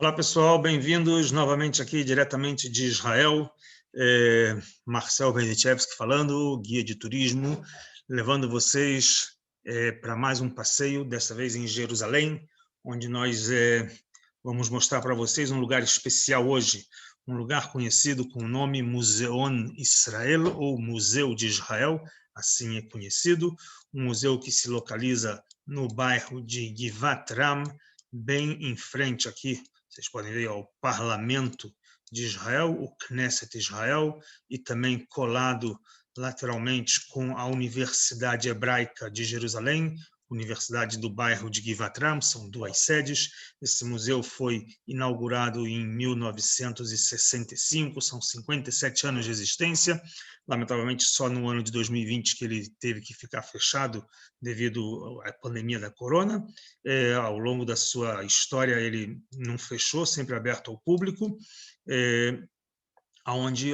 Olá, pessoal, bem-vindos novamente aqui diretamente de Israel. Marcel Berdichevski falando, guia de turismo, levando vocês para mais um passeio, dessa vez em Jerusalém, onde nós vamos mostrar para vocês um lugar especial hoje, um lugar conhecido com o nome Museon Israel, ou Museu de Israel, assim é conhecido, um museu que se localiza no bairro de Givat Ram, bem em frente aqui. Vocês podem ver o Parlamento de Israel, o Knesset Israel, e também colado lateralmente com a Universidade Hebraica de Jerusalém, Universidade do bairro de Givat Ram, são duas sedes. Esse museu foi inaugurado em 1965, são 57 anos de existência. Lamentavelmente, só no ano de 2020 que ele teve que ficar fechado devido à pandemia da corona. Ao longo da sua história, ele não fechou, sempre aberto ao público, onde,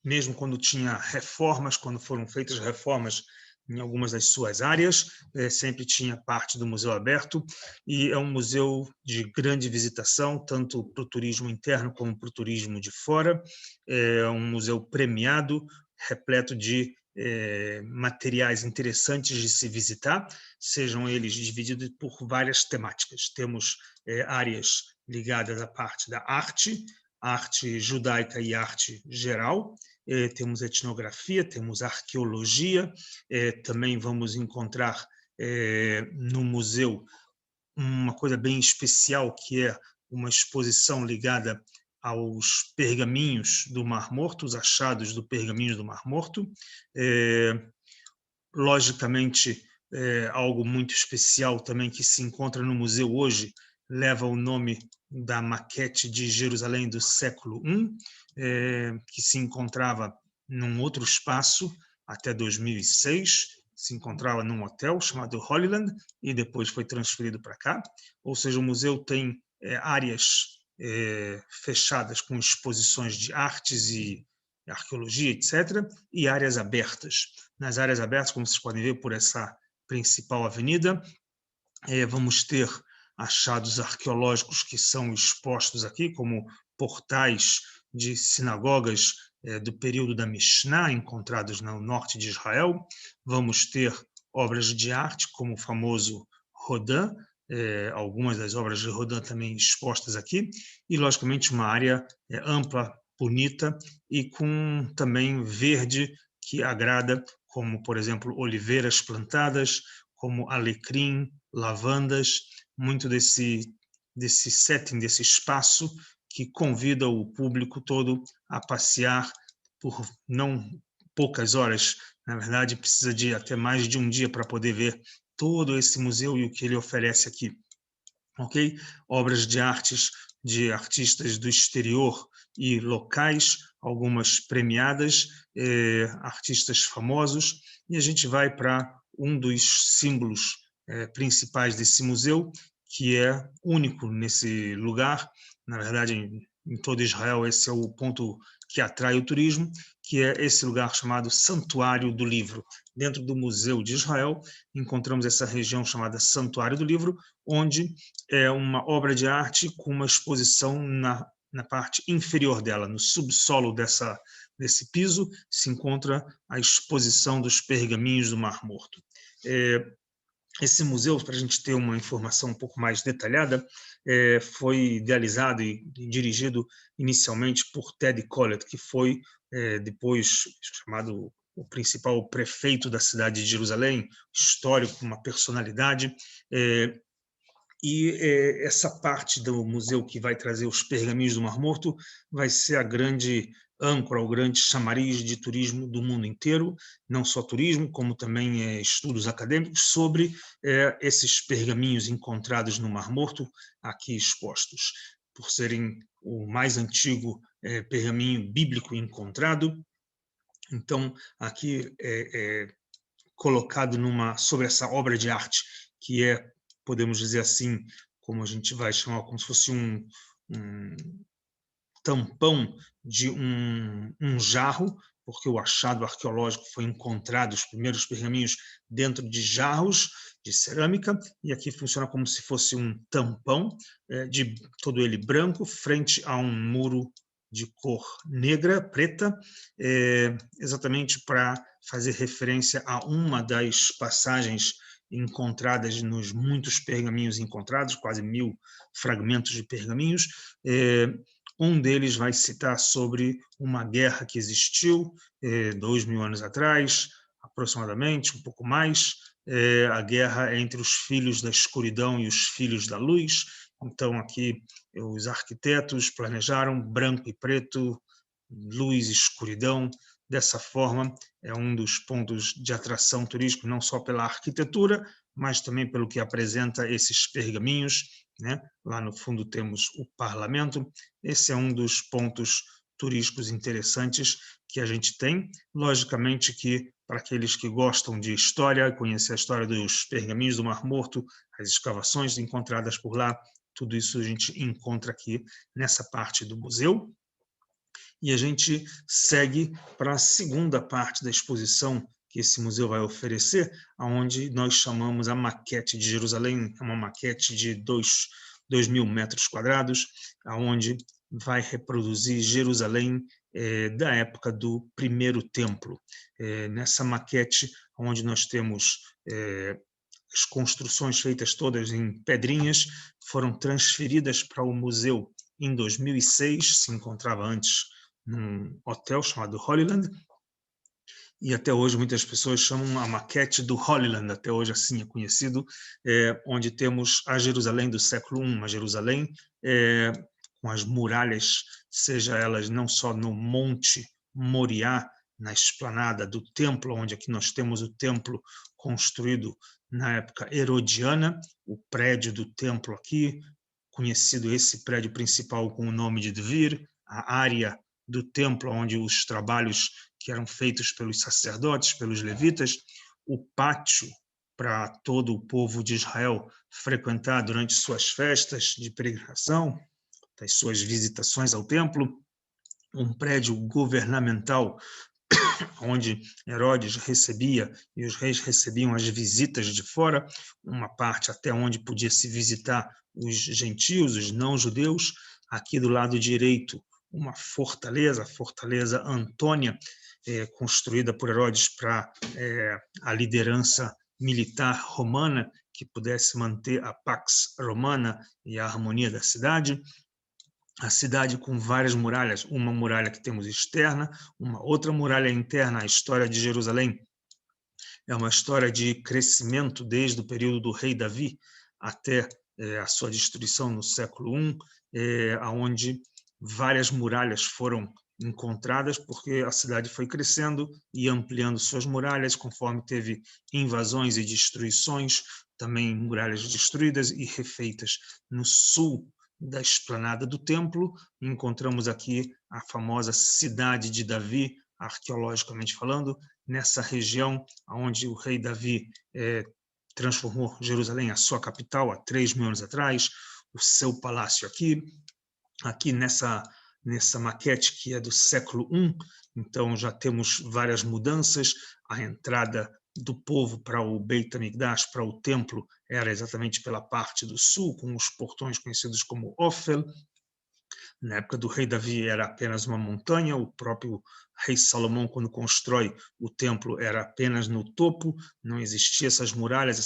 mesmo quando tinha reformas, quando foram feitas reformas em algumas das suas áreas, sempre tinha parte do museu aberto, e é um museu de grande visitação, tanto para o turismo interno como para o turismo de fora. É um museu premiado, repleto de materiais interessantes de se visitar, sejam eles divididos por várias temáticas. Temos áreas ligadas à parte da arte judaica e arte geral, temos etnografia, temos arqueologia, também vamos encontrar no museu uma coisa bem especial, que é uma exposição ligada aos pergaminhos do Mar Morto, os achados do pergaminho do Mar Morto. Logicamente, algo muito especial também que se encontra no museu hoje leva o nome da maquete de Jerusalém do século I, que se encontrava num outro espaço até 2006, se encontrava num hotel chamado Holyland e depois foi transferido para cá. Ou seja, o museu tem áreas fechadas com exposições de artes e arqueologia, etc., e áreas abertas. Nas áreas abertas, como vocês podem ver por essa principal avenida, vamos ter achados arqueológicos que são expostos aqui, como portais de sinagogas do período da Mishnah, encontrados no norte de Israel. Vamos ter obras de arte, como o famoso Rodin, algumas das obras de Rodin também expostas aqui, e, logicamente, uma área ampla, bonita e com também verde que agrada, como, por exemplo, oliveiras plantadas, como alecrim, lavandas, muito desse setting, desse espaço que convida o público todo a passear por não poucas horas. Na verdade, precisa de até mais de um dia para poder ver todo esse museu e o que ele oferece aqui. Ok? Obras de artes de artistas do exterior e locais, algumas premiadas, artistas famosos, e a gente vai para um dos símbolos principais desse museu, que é único nesse lugar. Na verdade, em todo Israel, esse é o ponto que atrai o turismo, que é esse lugar chamado Santuário do Livro. Dentro do Museu de Israel, encontramos essa região chamada Santuário do Livro, onde é uma obra de arte com uma exposição na parte inferior dela, no subsolo desse piso, se encontra a exposição dos pergaminhos do Mar Morto. Esse museu, para a gente ter uma informação um pouco mais detalhada, foi idealizado e dirigido inicialmente por Ted Kollett, que foi depois chamado o principal prefeito da cidade de Jerusalém, histórico, uma personalidade. E essa parte do museu que vai trazer os pergaminhos do Mar Morto vai ser a grande âncora, o grande chamariz de turismo do mundo inteiro, não só turismo, como também estudos acadêmicos sobre esses pergaminhos encontrados no Mar Morto, aqui expostos, por serem o mais antigo pergaminho bíblico encontrado. Então, aqui colocado sobre essa obra de arte, que podemos dizer assim, como a gente vai chamar, como se fosse um tampão de um jarro, porque o achado arqueológico foi encontrado, os primeiros pergaminhos, dentro de jarros de cerâmica, e aqui funciona como se fosse um tampão, de todo ele branco, frente a um muro de cor negra, preta, exatamente para fazer referência a uma das passagens encontradas nos muitos pergaminhos encontrados, quase 1000 fragmentos de pergaminhos. Um deles vai citar sobre uma guerra que existiu 2000 anos atrás, aproximadamente, um pouco mais, a guerra entre os filhos da escuridão e os filhos da luz. Então, aqui, os arquitetos planejaram branco e preto, luz e escuridão. Dessa forma, é um dos pontos de atração turístico, não só pela arquitetura, mas também pelo que apresenta esses pergaminhos, né? Lá no fundo temos o parlamento. Esse é um dos pontos turísticos interessantes que a gente tem. Logicamente que, para aqueles que gostam de história, conhecer a história dos pergaminhos do Mar Morto, as escavações encontradas por lá, tudo isso a gente encontra aqui nessa parte do museu. E a gente segue para a segunda parte da exposição que esse museu vai oferecer, onde nós chamamos a maquete de Jerusalém, é uma maquete de 2.000 metros quadrados, onde vai reproduzir Jerusalém da época do primeiro templo. Nessa maquete, onde nós temos as construções feitas todas em pedrinhas, foram transferidas para o museu em 2006, se encontrava antes num hotel chamado Holyland, e até hoje muitas pessoas chamam a maquete do Holyland, até hoje assim é conhecido, onde temos a Jerusalém do século I, uma Jerusalém com as muralhas, seja elas não só no Monte Moriá, na esplanada do templo, onde aqui nós temos o templo construído na época herodiana, o prédio do templo aqui, conhecido esse prédio principal com o nome de Dvir, a área do templo onde os trabalhos que eram feitos pelos sacerdotes, pelos levitas, o pátio para todo o povo de Israel frequentar durante suas festas de peregrinação, das suas visitações ao templo, um prédio governamental onde Herodes recebia e os reis recebiam as visitas de fora, uma parte até onde podia se visitar os gentios, os não-judeus. Aqui do lado direito, uma fortaleza, a Fortaleza Antônia, construída por Herodes para a liderança militar romana, que pudesse manter a Pax Romana e a harmonia da cidade. A cidade com várias muralhas, uma muralha que temos externa, uma outra muralha interna. A história de Jerusalém é uma história de crescimento desde o período do rei Davi até a sua destruição no século I, onde várias muralhas foram encontradas, porque a cidade foi crescendo e ampliando suas muralhas conforme teve invasões e destruições, também muralhas destruídas e refeitas. No sul da esplanada do templo, encontramos aqui a famosa cidade de Davi, arqueologicamente falando, nessa região onde o rei Davi transformou Jerusalém, a sua capital, há 3.000 anos atrás, o seu palácio aqui nessa maquete que é do século I, então já temos várias mudanças, a entrada do povo para o Beit HaMikdash, para o templo, era exatamente pela parte do sul, com os portões conhecidos como Ofel. Na época do rei Davi era apenas uma montanha, o próprio rei Salomão, quando constrói o templo, era apenas no topo, não existiam essas muralhas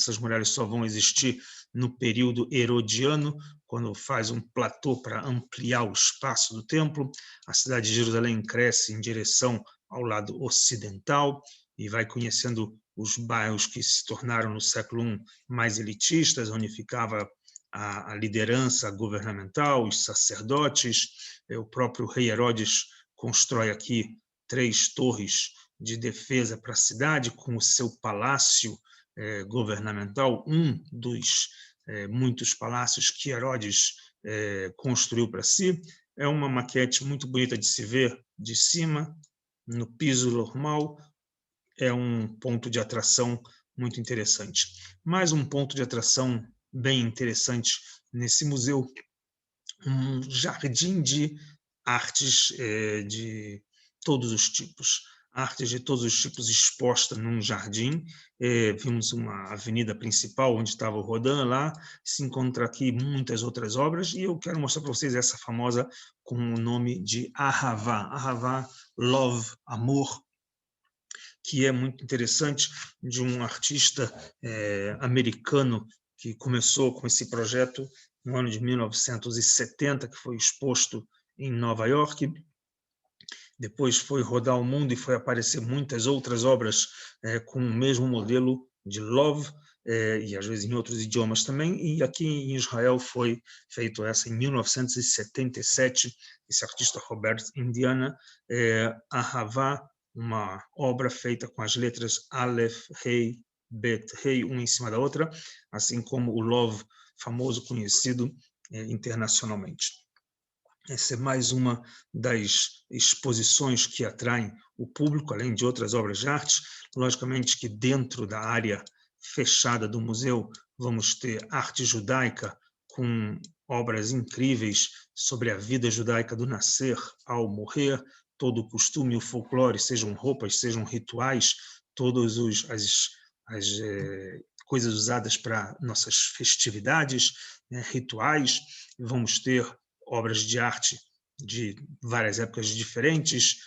só vão existir no período herodiano, quando faz um platô para ampliar o espaço do templo. A cidade de Jerusalém cresce em direção ao lado ocidental e vai conhecendo os bairros que se tornaram no século I mais elitistas, onde ficava a liderança governamental, os sacerdotes. O próprio rei Herodes constrói aqui 3 torres de defesa para a cidade, com o seu palácio governamental, um dos muitos palácios que Herodes construiu para si. É uma maquete muito bonita de se ver de cima, no piso normal. É um ponto de atração muito interessante. Mais um ponto de atração bem interessante nesse museu, um jardim de artes de todos os tipos. artes de todos os tipos exposta num jardim. Vimos uma avenida principal onde estava o Rodin lá, se encontra aqui muitas outras obras, e eu quero mostrar para vocês essa famosa com o nome de Ahavá. Ahavá, love, amor, que é muito interessante, de um artista americano que começou com esse projeto no ano de 1970, que foi exposto em Nova York. Depois foi rodar o mundo e foi aparecer muitas outras obras com o mesmo modelo de love, e às vezes em outros idiomas também, e aqui em Israel foi feito essa em 1977, esse artista Robert Indiana, Ahavá, uma obra feita com as letras Aleph, Rei, Bet, Rei, uma em cima da outra, assim como o Love, famoso, conhecido internacionalmente. Essa é mais uma das exposições que atraem o público, além de outras obras de arte. Logicamente que dentro da área fechada do museu vamos ter arte judaica com obras incríveis sobre a vida judaica do nascer ao morrer, todo o costume, o folclore, sejam roupas, sejam rituais, todas as coisas usadas para nossas festividades, né, rituais. Vamos ter obras de arte de várias épocas diferentes,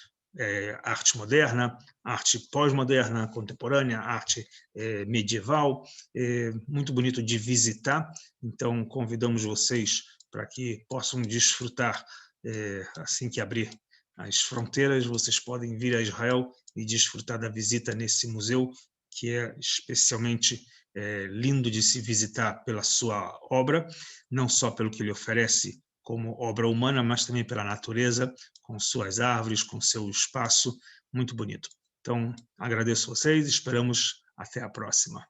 arte moderna, arte pós-moderna, contemporânea, arte medieval, muito bonito de visitar. Então, convidamos vocês para que possam desfrutar, assim que abrir as fronteiras, vocês podem vir a Israel e desfrutar da visita nesse museu, que é especialmente lindo de se visitar pela sua obra, não só pelo que ele oferece como obra humana, mas também pela natureza, com suas árvores, com seu espaço, muito bonito. Então, agradeço vocês, esperamos até a próxima.